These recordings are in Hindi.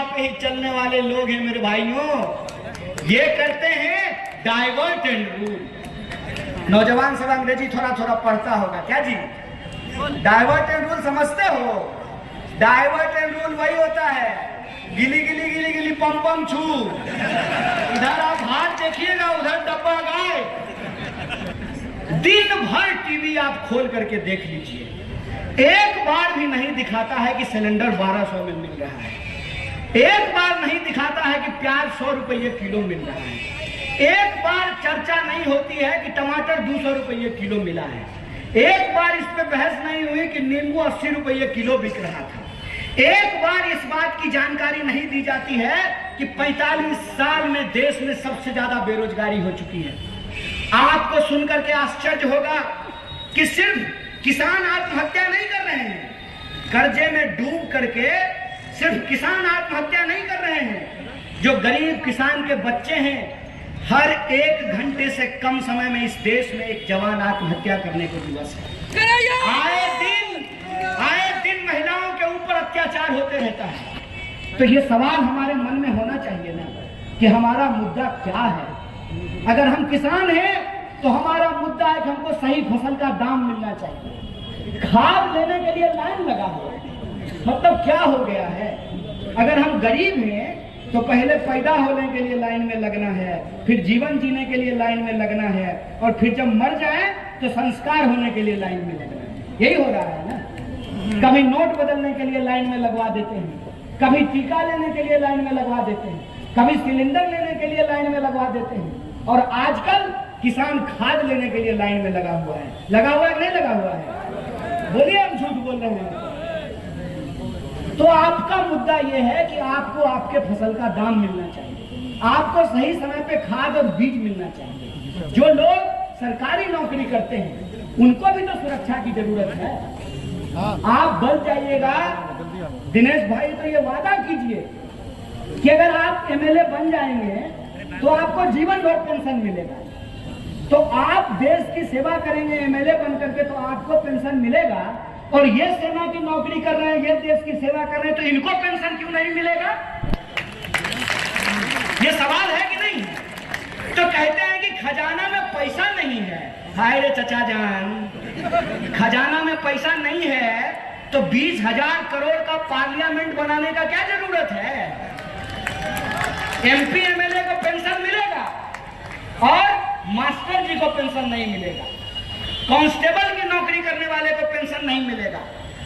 पे ही चलने वाले लोग हैं मेरे भाइयों। ये करते हैं डाइवर्ट एंड रूल। नौजवान सब अंग्रेजी थोड़ा थोड़ा पढ़ता होगा क्या जी? डाइवर्ट एंड रूल समझते हो? डाइवर्ट एंड रूल वही होता है, गिली गिली गिली गिली पम पम छू। इधर आप हाथ देखिएगा, उधर डब्बा गाय। दिन भर टीवी आप खोल करके देख लीजिए, एक बार भी नहीं दिखाता है कि सिलेंडर 1200 में मिल रहा है, एक बार नहीं दिखाता है कि प्याज 100 रुपये किलो मिल रहा है, एक बार चर्चा नहीं होती है कि टमाटर 200 रुपये किलो मिला है, एक बार इस पे बहस नहीं हुई कि नींबू 80 रुपये किलो बिक रहा था, एक बार इस बात की जानकारी नहीं दी जाती है कि 45 साल में देश में सबसे ज्यादा बेरोजगारी हो चुकी है। आपको सुनकर के आश्चर्य होगा कि सिर्फ किसान आत्महत्या नहीं कर रहे हैं, कर्जे में डूब करके सिर्फ किसान आत्महत्या नहीं कर रहे हैं, जो गरीब किसान के बच्चे हैं, हर 1 घंटे से कम समय में इस देश में एक जवान आत्महत्या करने को दिवस है। आए दिन महिलाओं के ऊपर अत्याचार होते रहता है। तो ये सवाल हमारे मन में होना चाहिए ना कि हमारा मुद्दा क्या है। अगर हम किसान हैं तो हमारा मुद्दा है कि हमको सही फसल का दाम मिलना चाहिए। खाद लेने के लिए लाइन लगा हुआ है, मतलब क्या हो गया है? अगर हम गरीब हैं तो पहले पैदा होने के लिए लाइन में लगना है, फिर जीवन जीने के लिए लाइन में लगना है, और फिर जब मर जाए तो संस्कार होने के लिए लाइन में लगना है। यही हो रहा है ना। कभी नोट बदलने के लिए लाइन में लगवा देते हैं, कभी टीका लेने के लिए लाइन में लगवा देते हैं, कभी सिलेंडर लेने के लिए लाइन में लगवा देते हैं, और आजकल किसान खाद लेने के लिए लाइन में लगा हुआ है। लगा हुआ है नहीं लगा हुआ है? बोलिए, हम झूठ बोल रहे हैं? तो आपका मुद्दा यह है कि आपको आपके फसल का दाम मिलना चाहिए, आपको सही समय पे खाद और बीज मिलना चाहिए। जो लोग सरकारी नौकरी करते हैं उनको भी तो सुरक्षा की जरूरत है। आप बच जाइएगा दिनेश भाई, तो ये वादा कीजिए कि अगर आप एमएलए बन जाएंगे तो आपको जीवन भर पेंशन मिलेगा। तो आप देश की सेवा करेंगे एमएलए बन करके तो आपको पेंशन मिलेगा, और ये सेना की नौकरी कर रहे हैं, ये देश की सेवा कर रहे हैं, तो इनको पेंशन क्यों नहीं मिलेगा? ये सवाल है कि नहीं? तो कहते हैं कि खजाना में पैसा नहीं है। हाय रे चचा जान, खजाना में पैसा नहीं है तो 20,000 करोड़ का पार्लियामेंट बनाने का क्या जरूरत है? एमपी एमएलए को पेंशन मिलेगा और मास्टर जी को पेंशन नहीं मिलेगा, कांस्टेबल की नौकरी करने वाले को पेंशन नहीं मिलेगा,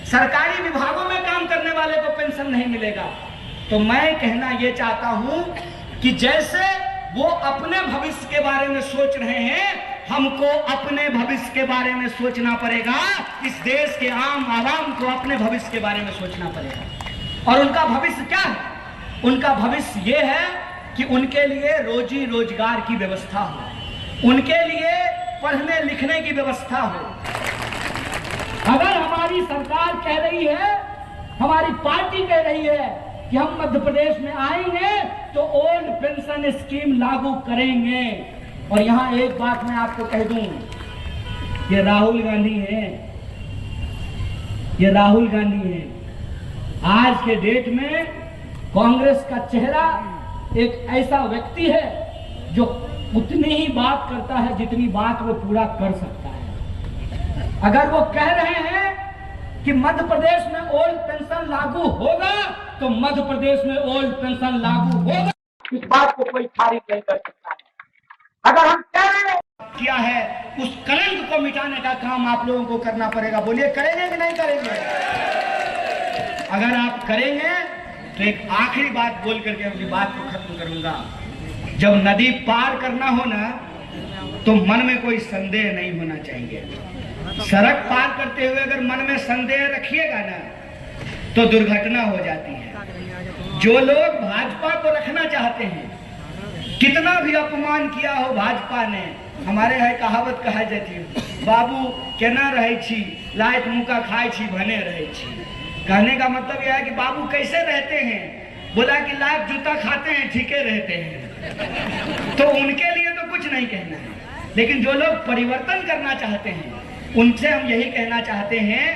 सरकारी विभागों में काम करने वाले को पेंशन नहीं मिलेगा। तो मैं कहना यह चाहता हूं कि जैसे वो अपने भविष्य के बारे में सोच रहे हैं, हमको अपने भविष्य के बारे में सोचना पड़ेगा। इस देश के आम आवाम को अपने भविष्य के बारे में सोचना पड़ेगा। और उनका भविष्य क्या है? उनका भविष्य ये है कि उनके लिए रोजी रोजगार की व्यवस्था हो, उनके लिए पढ़ने लिखने की व्यवस्था हो। अगर हमारी सरकार कह रही है, हमारी पार्टी कह रही है कि हम मध्य प्रदेश में आएंगे तो ओल्ड पेंशन स्कीम लागू करेंगे, और यहां एक बात मैं आपको कह दूं, ये राहुल गांधी हैं, ये राहुल गांधी हैं। आज के डेट में कांग्रेस का चेहरा एक ऐसा व्यक्ति है जो उतनी ही बात करता है जितनी बात वो पूरा कर सकता है। अगर वो कह रहे हैं कि मध्य प्रदेश में ओल्ड पेंशन लागू होगा तो मध्य प्रदेश में ओल्ड पेंशन लागू होगा, इस बात को कोई खारिज नहीं कर सकता है। अगर हम कह रहे हैं किया है, उस कलंक को मिटाने का काम आप लोगों को करना पड़ेगा। बोलिए, करेंगे कि नहीं करेंगे? अगर आप करेंगे तो एक आखिरी बात बोल करके अपनी बात को खत्म करूंगा। जब नदी पार करना हो ना तो मन में कोई संदेह नहीं होना चाहिए। सड़क पार करते हुए अगर मन में संदेह रखिएगा ना तो दुर्घटना हो जाती है। जो लोग भाजपा को रखना चाहते हैं, कितना भी अपमान किया हो भाजपा ने, हमारे यहाँ कहावत कहा जाती है, बाबू केना रहे छी, लायक मुका खाए छी भने रहे छी। कहने का मतलब यह है कि बाबू कैसे रहते हैं? बोला कि लायक जूता खाते हैं, ठीके रहते हैं। तो उनके लिए तो कुछ नहीं कहना है, लेकिन जो लोग परिवर्तन करना चाहते हैं उनसे हम यही कहना चाहते हैं,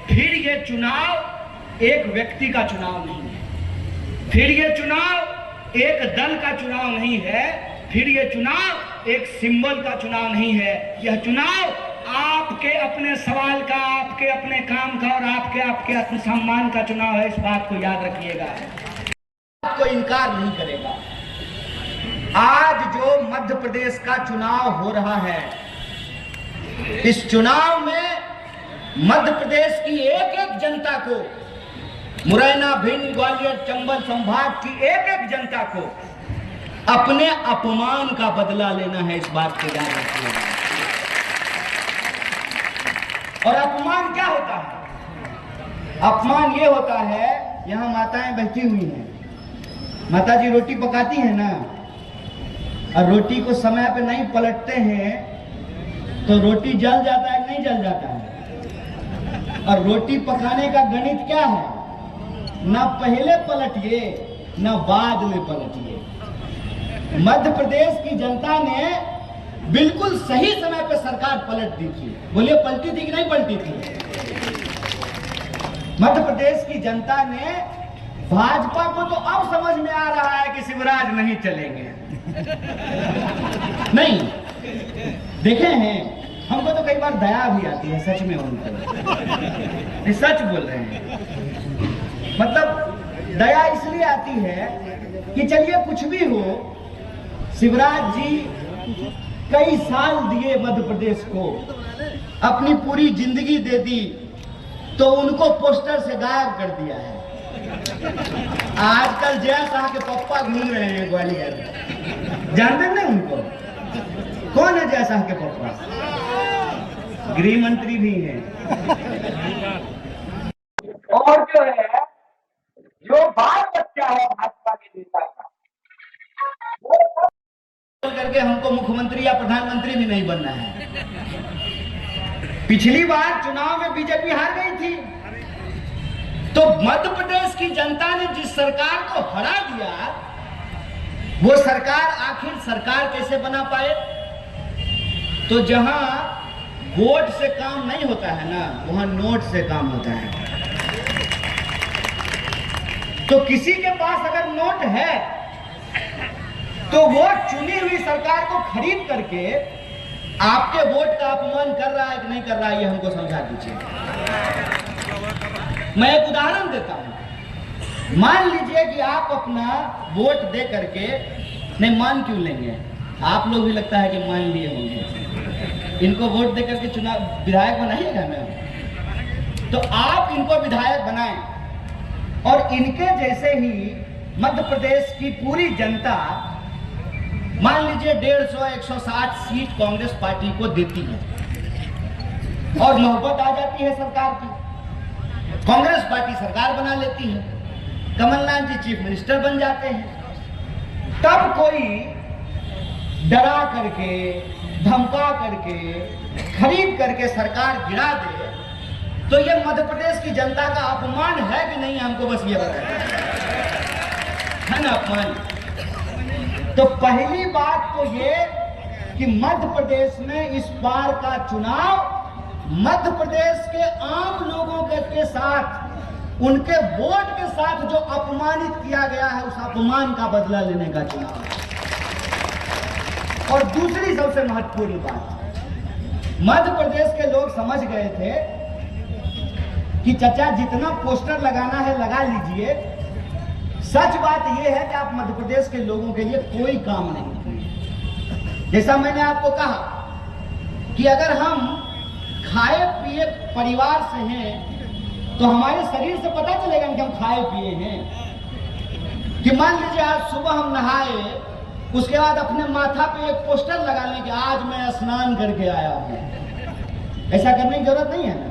फिर ये चुनाव एक व्यक्ति का चुनाव नहीं है, फिर ये चुनाव एक दल का चुनाव नहीं है, फिर ये चुनाव एक सिंबल का चुनाव नहीं है। यह चुनाव आपके अपने सवाल का, आपके अपने काम का और आपके आत्मसम्मान का चुनाव है। इस बात को याद रखिएगा, आपको इनकार नहीं करेगा। आज जो मध्य प्रदेश का चुनाव हो रहा है, इस चुनाव में मध्य प्रदेश की एक एक जनता को, मुरैना, भिंड, ग्वालियर, चंबल संभाग की एक एक जनता को अपने अपमान का बदला लेना है। इस बात को याद रखिएगा। और अपमान क्या होता है? अपमान ये होता है, यहां माताएं बैठी हुई हैं, माता जी रोटी पकाती हैं ना, और रोटी को समय पे नहीं पलटते हैं तो रोटी जल जाता है, नहीं जल जाता है। और रोटी पकाने का गणित क्या है? ना पहले पलटिए ना बाद में पलटिए। मध्य प्रदेश की जनता ने बिल्कुल सही समय पे सरकार पलट दी थी। बोलिए, पलटी थी कि नहीं पलटी थी? मध्य प्रदेश की जनता ने, भाजपा को तो अब समझ में आ रहा है कि शिवराज नहीं चलेंगे। नहीं, देखे हैं, हमको तो कई बार दया भी आती है सच में उनको, सच बोल रहे हैं। मतलब दया इसलिए आती है कि चलिए कुछ भी हो, शिवराज जी कई साल दिए मध्य प्रदेश को, अपनी पूरी जिंदगी दे दी, तो उनको पोस्टर से गायब कर दिया है। आजकल जय शाह के पप्पा घूम रहे हैं ग्वालियर, जानते नहीं उनको? कौन है जय शाह के पप्पा? गृह मंत्री भी हैं। और जो है, जो बाल बच्चा है भाजपा के नेता का, वो करके हमको मुख्यमंत्री या प्रधानमंत्री भी नहीं बनना है। पिछली बार चुनाव में बीजेपी हार गई थी, तो मध्य प्रदेश की जनता ने जिस सरकार को हरा दिया, वो सरकार आखिर सरकार कैसे बना पाए? तो जहां वोट से काम नहीं होता है ना, वहां नोट से काम होता है। तो किसी के पास अगर नोट है तो वो चुनी हुई सरकार को खरीद करके आपके वोट का अपमान कर रहा है कि नहीं कर रहा है, ये हमको समझा दीजिए। मैं एक उदाहरण देता हूं। मान लीजिए कि आप अपना वोट दे करके, नहीं मान क्यों लेंगे, आप लोग भी लगता है कि मान लिए होंगे, इनको वोट दे करके चुनाव विधायक बनाइएगा ना, तो आप इनको विधायक बनाएं और इनके जैसे ही मध्य प्रदेश की पूरी जनता, मान लीजिए 150-160 सीट कांग्रेस पार्टी को देती है और नौबत आ जाती है सरकार की, कांग्रेस पार्टी सरकार बना लेती है, कमलनाथ जी चीफ मिनिस्टर बन जाते हैं। तब कोई डरा करके, धमका करके, खरीद करके सरकार गिरा दे, तो ये मध्य प्रदेश की जनता का अपमान है कि नहीं, हमको बस ये बताएं, है ना अपमान? तो पहली बात तो ये कि मध्य प्रदेश में इस बार का चुनाव मध्य प्रदेश के आम लोगों के साथ, उनके वोट के साथ जो अपमानित किया गया है, उस अपमान का बदला लेने का चुनाव है। और दूसरी सबसे महत्वपूर्ण बात, मध्य प्रदेश के लोग समझ गए थे कि चाचा जितना पोस्टर लगाना है लगा लीजिए। सच बात यह है कि आप मध्य प्रदेश के लोगों के लिए कोई काम नहीं किए। जैसा मैंने आपको कहा कि अगर हम खाए पिए परिवार से हैं तो हमारे शरीर से पता चलेगा कि हम खाए पिए हैं। कि मान लीजिए आज सुबह हम नहाए, उसके बाद अपने माथा पे एक पोस्टर लगा लें कि आज मैं स्नान करके आया हूं। ऐसा करने की जरूरत नहीं है ना।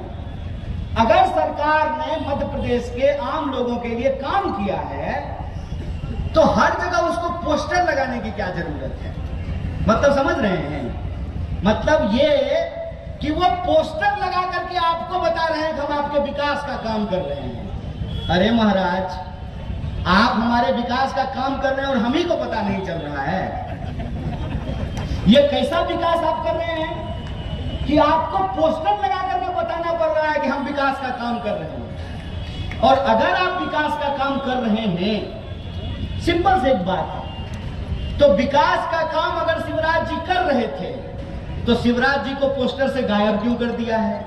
अगर सरकार ने मध्य प्रदेश के आम लोगों के लिए काम किया है तो हर जगह उसको पोस्टर लगाने की क्या जरूरत है? मतलब समझ रहे हैं? मतलब ये कि वो पोस्टर लगा करके आपको बता रहे हैं कि हम आपके विकास का काम कर रहे हैं। अरे महाराज, आप हमारे विकास का काम कर रहे हैं और हम ही को पता नहीं चल रहा है। ये कैसा विकास आप कर रहे हैं कि आपको पोस्टर लगा करके बताना पड़ रहा है कि हम विकास का काम कर रहे हैं। और अगर आप विकास का काम कर रहे हैं सिंपल से एक बात है। तो विकास का काम अगर शिवराज जी कर रहे थे तो शिवराज जी को पोस्टर से गायब क्यों कर दिया है?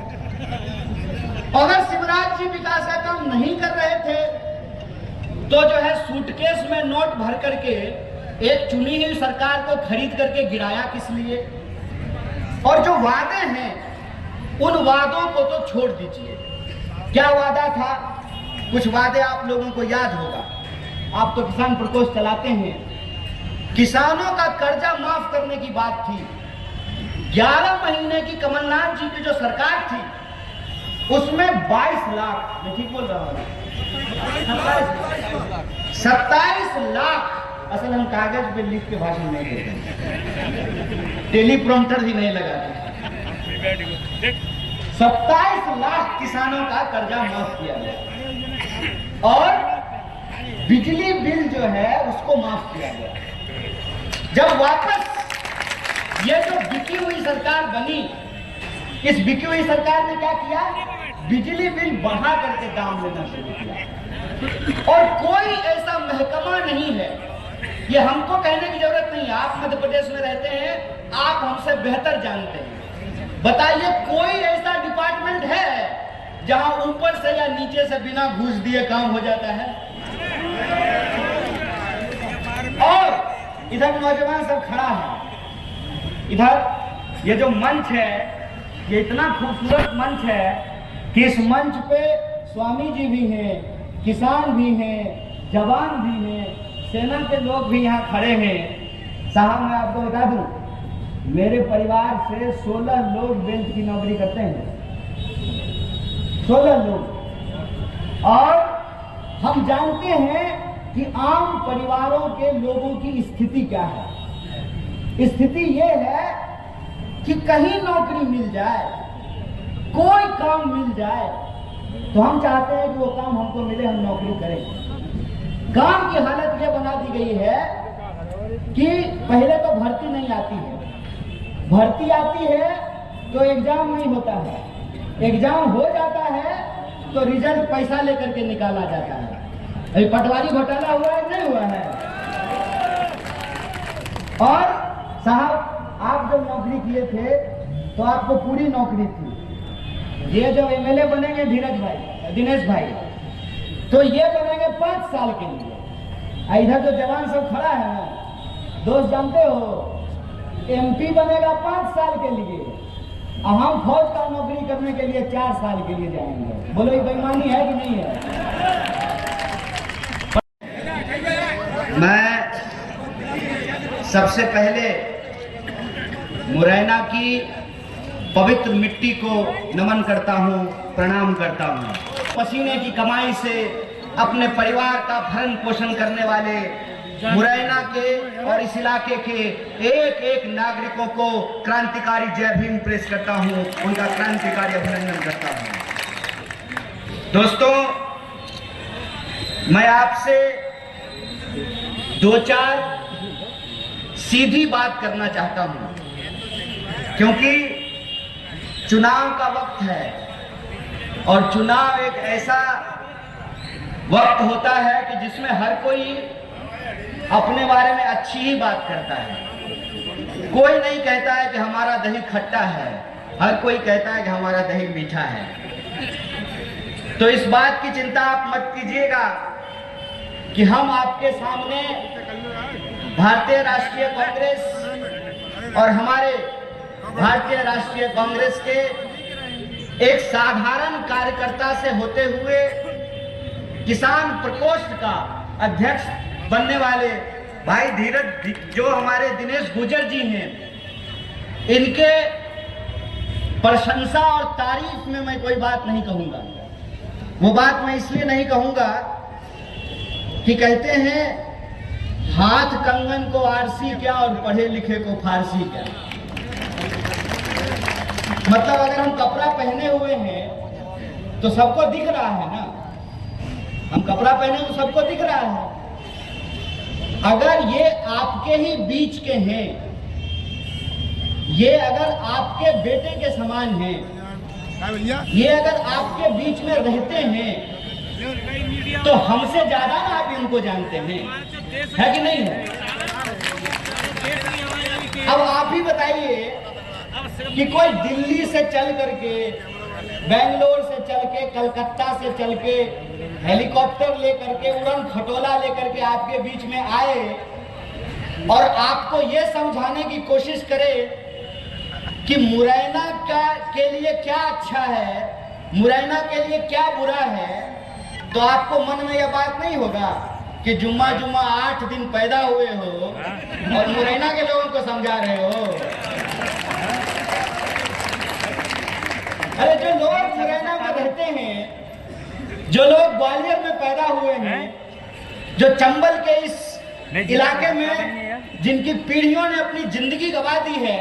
अगर शिवराज जी विकास का काम नहीं कर रहे थे तो जो है सूटकेस में नोट भर करके एक चुनी हुई सरकार को खरीद करके गिराया किस लिए? और जो वादे हैं उन वादों को तो छोड़ दीजिए। क्या वादा था? कुछ वादे आप लोगों को याद होगा। आप तो किसान प्रकोष्ठ चलाते हैं। किसानों का कर्जा माफ करने की बात थी। 11 महीने की कमलनाथ जी की जो सरकार थी उसमें 22 लाख, मैं ठीक बोल रहा हूँ, 27 लाख। असल हम कागज पे लिख के भाषण नहीं देते, टेलीप्रॉम्प्टर भी नहीं लगाते। 27 लाख किसानों का कर्जा माफ किया गया और बिजली बिल जो है उसको माफ किया गया। जब वापस ये जो बिकी हुई सरकार बनी, इस बिकी हुई सरकार ने क्या किया? बिजली बिल बढ़ा करके दाम लेना शुरू किया। और कोई ऐसा महकमा नहीं है, ये हमको कहने की जरूरत नहीं है, आप मध्य प्रदेश में रहते हैं, आप हमसे बेहतर जानते हैं। बताइए कोई ऐसा डिपार्टमेंट है जहां ऊपर से या नीचे से बिना घूस दिए काम हो जाता है? और इधर नौजवान सब खड़ा है, इधर ये जो मंच है ये इतना खूबसूरत मंच है कि इस मंच पे स्वामी जी भी हैं, किसान भी हैं, जवान भी हैं, सेना के लोग भी यहाँ खड़े हैं। साहब मैं आपको बता दूं, मेरे परिवार से 16 लोग बेंच की नौकरी करते हैं, 16 लोग। और हम जानते हैं कि आम परिवारों के लोगों की स्थिति क्या है। स्थिति ये है कि कहीं नौकरी मिल जाए, कोई काम मिल जाए तो हम चाहते हैं कि वो काम हमको मिले, हम नौकरी करें। काम की हालत ये बना दी गई है कि पहले तो भर्ती नहीं आती है, भर्ती आती है तो एग्जाम नहीं होता है, एग्जाम हो जाता है तो रिजल्ट पैसा लेकर के निकाला जाता है। अभी पटवारी घोटाला हुआ है नहीं हुआ है? और साहब आप जब नौकरी किए थे तो आपको पूरी नौकरी थी। ये जो एमएलए बनेंगे धीरज भाई, दिनेश भाई, तो ये बनेंगे 5 साल के लिए। इधर जो जवान सब खड़ा है ना, दोस्त जानते हो, एमपी बनेगा 5 साल के लिए, हम फौज का नौकरी करने के लिए 4 साल के लिए जाएंगे। बोलो ये बेईमानी है कि नहीं है? मैं सबसे पहले मुरैना की पवित्र मिट्टी को नमन करता हूँ, प्रणाम करता हूँ। पसीने की कमाई से अपने परिवार का भरण पोषण करने वाले मुरैना के और इस इलाके के एक एक नागरिकों को क्रांतिकारी जय भीम प्रेस करता हूँ, उनका क्रांतिकारी अभिनंदन करता हूँ। दोस्तों, मैं आपसे 2-4 सीधी बात करना चाहता हूँ, क्योंकि चुनाव का वक्त है और चुनाव एक ऐसा वक्त होता है कि जिसमें हर कोई अपने बारे में अच्छी ही बात करता है। कोई नहीं कहता है कि हमारा दही खट्टा है, हर कोई कहता है कि हमारा दही मीठा है। तो इस बात की चिंता आप मत कीजिएगा कि हम आपके सामने भारतीय राष्ट्रीय कांग्रेस और हमारे भारतीय राष्ट्रीय कांग्रेस के एक साधारण कार्यकर्ता से होते हुए किसान प्रकोष्ठ का अध्यक्ष बनने वाले भाई धीरज, जो हमारे दिनेश गुजर जी हैं, इनके प्रशंसा और तारीफ में मैं कोई बात नहीं कहूंगा। वो बात मैं इसलिए नहीं कहूंगा कि कहते हैं हाथ कंगन को आरसी क्या और पढ़े लिखे को फारसी क्या। मतलब अगर हम कपड़ा पहने हुए हैं तो सबको दिख रहा है ना, हम कपड़ा पहने तो सबको दिख रहा है। अगर ये आपके ही बीच के हैं, ये अगर आपके बेटे के समान हैं, ये अगर आपके बीच में रहते हैं तो हमसे ज्यादा ना आप इनको जानते हैं। है कि नहीं है? अब आप ही बताइए कि कोई दिल्ली से चल करके, बेंगलोर से चल के, कलकत्ता से चल के, हेलीकॉप्टर लेकर के, उड़न खटोला लेकर के आपके बीच में आए और आपको ये समझाने की कोशिश करे कि मुरैना के लिए क्या अच्छा है, मुरैना के लिए क्या बुरा है, तो आपको मन में यह बात नहीं होगा कि जुम्मा 8 दिन पैदा हुए हो और मुरैना के लोगों को समझा रहे हो। अरे जो लोग मुरैना में रहते हैं, जो लोग ग्वालियर में पैदा हुए हैं, जो चंबल के इस इलाके में जिनकी पीढ़ियों ने अपनी जिंदगी गंवा दी है,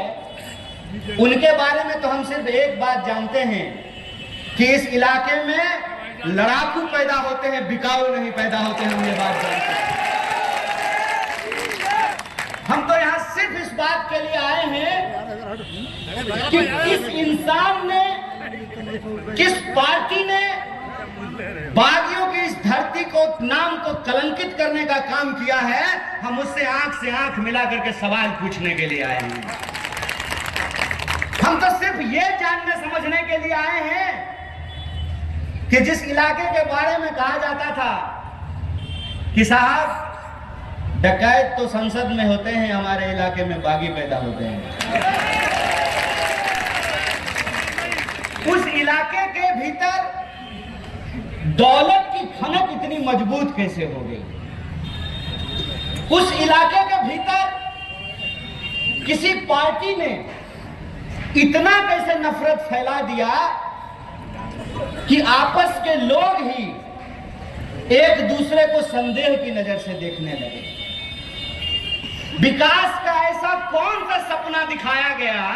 उनके बारे में तो हम सिर्फ एक बात जानते हैं कि इस इलाके में लड़ाकू पैदा होते हैं, बिकाऊ नहीं पैदा होते हैं। हम ये बात जानते हैं। हम तो यहां सिर्फ इस बात के लिए आए हैं कि किस इंसान ने, किस पार्टी ने बागियों की इस धरती को, नाम को कलंकित करने का काम किया है। हम उससे आंख मिला करके सवाल पूछने के लिए आए हैं। हम तो सिर्फ ये जानने समझने के लिए आए हैं कि जिस इलाके के बारे में कहा जाता था कि साहब डकैत तो संसद में होते हैं, हमारे इलाके में बागी पैदा होते हैं, उस इलाके के भीतर दौलत की खनक इतनी मजबूत कैसे हो गई? उस इलाके के भीतर किसी पार्टी ने इतना कैसे नफरत फैला दिया कि आपस के लोग ही एक दूसरे को संदेह की नजर से देखने लगे। विकास का ऐसा कौन सा सपना दिखाया गया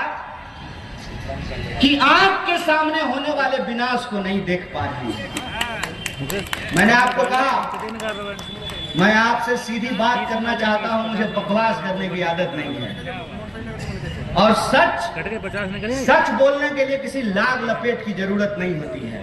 कि आंख के सामने होने वाले विनाश को नहीं देख पा रहे हैं? मैंने आपको कहा, मैं आपसे सीधी बात करना चाहता हूं, मुझे बकवास करने की आदत नहीं है। और सच बोलने के लिए किसी लाग लपेट की जरूरत नहीं होती है।